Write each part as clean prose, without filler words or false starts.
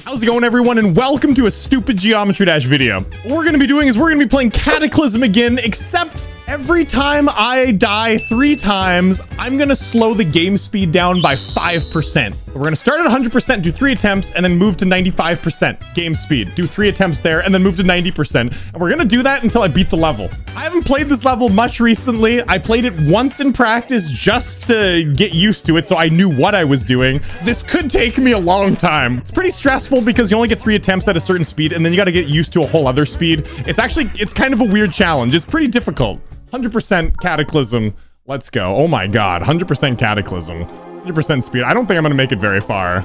How's it going, everyone, and welcome to a stupid Geometry Dash video. What we're gonna be doing is we're gonna be playing Cataclysm again, except every time I die 3 times, I'm gonna slow the game speed down by 5%. We're gonna start at 100%, do 3 attempts, and then move to 95% game speed. Do 3 attempts there, and then move to 90%. And we're gonna do that until I beat the level. I haven't played this level much recently. I played it once in practice just to get used to it, so I knew what I was doing. This could take me a long time. It's pretty stressful because you only get 3 attempts at a certain speed, and then you gotta get used to a whole other speed. It's kind of a weird challenge. It's pretty difficult. 100% Cataclysm. Let's go. Oh my god. 100% Cataclysm. 100% speed. I don't think I'm gonna make it very far.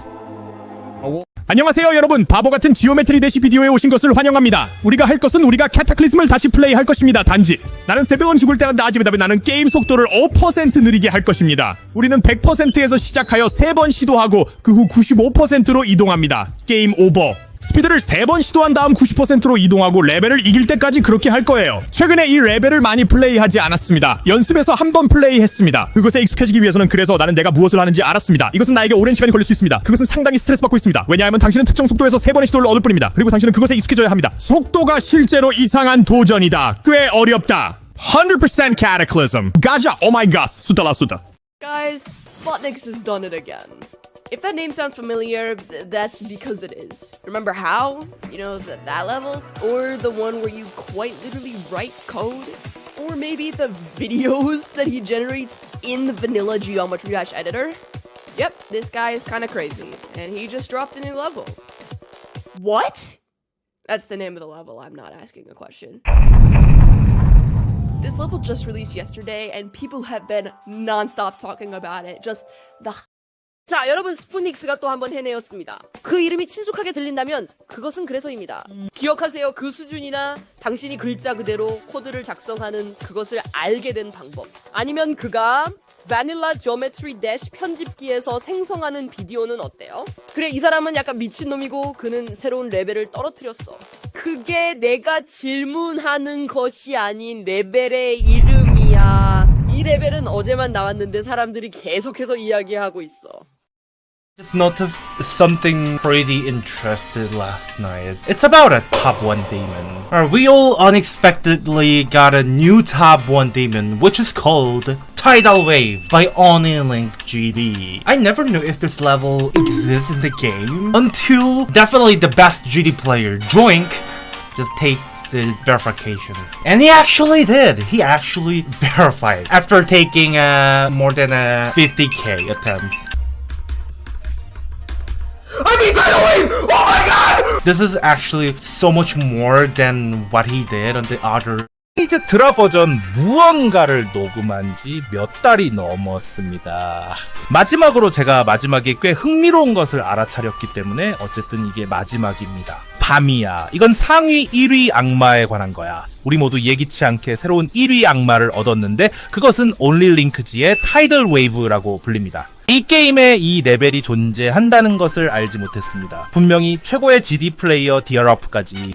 Oh, 안녕하세요 여러분, 바보같은 지오메트리 대시 비디오에 오신 것을 환영합니다. 우리가 할 것은 우리가 캐타클리즘을 다시 플레이할 것입니다. 단지 나는 세병은 죽을 때가 나지보다 나는 게임 속도를 5% 느리게 할 것입니다. 우리는 100%에서 시작하여 3번 시도하고 그 후 95%로 이동합니다. 게임 오버. 스피드를 3번 시도한 다음 90%로 이동하고 레벨을 이길 때까지 그렇게 할 거예요. 최근에 이 레벨을 많이 플레이하지 않았습니다. 연습에서 한 번 플레이했습니다. 그것에 익숙해지기 위해서는 그래서 나는 내가 무엇을 하는지 알았습니다. 이것은 나에게 오랜 시간이 걸릴 수 있습니다. 그것은 상당히 스트레스 받고 있습니다. 왜냐하면 당신은 특정 속도에서 3번의 시도를 얻을 뿐입니다. 그리고 당신은 그것에 익숙해져야 합니다. 속도가 실제로 이상한 도전이다. 꽤 어렵다. 100% Cataclysm. 가자. Oh my god. 수다라 수다. Guys, Spotnix has done it again. If that name sounds familiar, that's because it is. Remember how? You know, that level? Or the one where you quite literally write code? Or maybe the videos that he generates in the vanilla Geometry Dash editor? Yep, this guy is kinda crazy, and he just dropped a new level. What? That's the name of the level, I'm not asking a question. This level just released yesterday, and people have been non-stop talking about it. Just the 자, 여러분, 스푸닉스가 또 한 번 해내었습니다. 그 이름이 친숙하게 들린다면 그것은 그래서입니다. 기억하세요. 그 수준이나 당신이 글자 그대로 코드를 작성하는 그것을 알게 된 방법. 아니면 그가 바닐라 지오메트리 대시 편집기에서 생성하는 비디오는 어때요? 그래, 이 사람은 약간 미친놈이고 그는 새로운 레벨을 떨어뜨렸어. 그게 내가 질문하는 것이 아닌 레벨의 이름이야. 이 레벨은 어제만 나왔는데 사람들이 계속해서 이야기하고 있어. Just noticed something pretty interesting last night. It's about a top 1 demon. We all unexpectedly got a new top 1 demon, which is called Tidal Wave by OnlyLink GD. I never knew if this level exists in the game until definitely the best GD player, Joink, just takes the verifications. And he actually did. He actually verified after taking more than 50k attempts. I mean, Tidal Wave! Oh my god! This is actually so much more than what he did on the other. 이제 드라 버전 무언가를 녹음한 지 몇 달이 넘었습니다. 마지막으로 제가 마지막에 꽤 흥미로운 것을 알아차렸기 때문에 어쨌든 이게 마지막입니다. 밤이야. 이건 상위 1위 악마에 관한 거야. 우리 모두 예기치 않게 새로운 1위 악마를 얻었는데 그것은 온리링크지의 타이덜 웨이브라고 불립니다. 이 게임에 이 레벨이 존재한다는 것을 알지 못했습니다. 분명히 최고의 GD 플레이어 디어러프까지.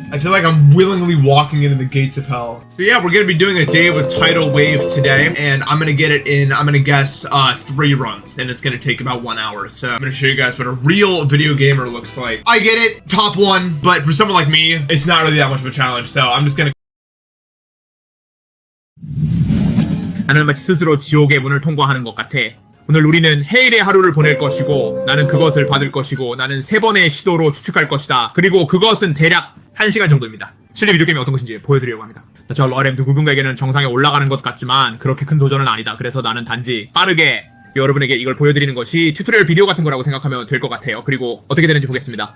I feel like I'm willingly walking into the gates of hell. So yeah, we're gonna be doing a day with Tidal Wave today, and I'm gonna get it in, I'm gonna guess, 3 runs, and it's gonna take about 1 hour. So I'm gonna show you guys what a real video gamer looks like. I get it, top 1, but for someone like me, it's not really that much of a challenge, so I'm just gonna 나는 마치 스스로 지옥의 문을 통과하는 것 같아. 오늘 우리는 해일의 하루를 보낼 것이고 나는 그것을 받을 것이고 나는 3번의 시도로 추측할 것이다. 그리고 그것은 대략 1시간 정도입니다. 실제 비디오게임이 어떤 것인지 보여드리려고 합니다. 저 러렘 누군가에게는 정상에 올라가는 것 같지만 그렇게 큰 도전은 아니다. 그래서 나는 단지 빠르게 여러분에게 이걸 보여드리는 것이 튜토리얼 비디오 같은 거라고 생각하면 될 것 같아요. 그리고 어떻게 되는지 보겠습니다.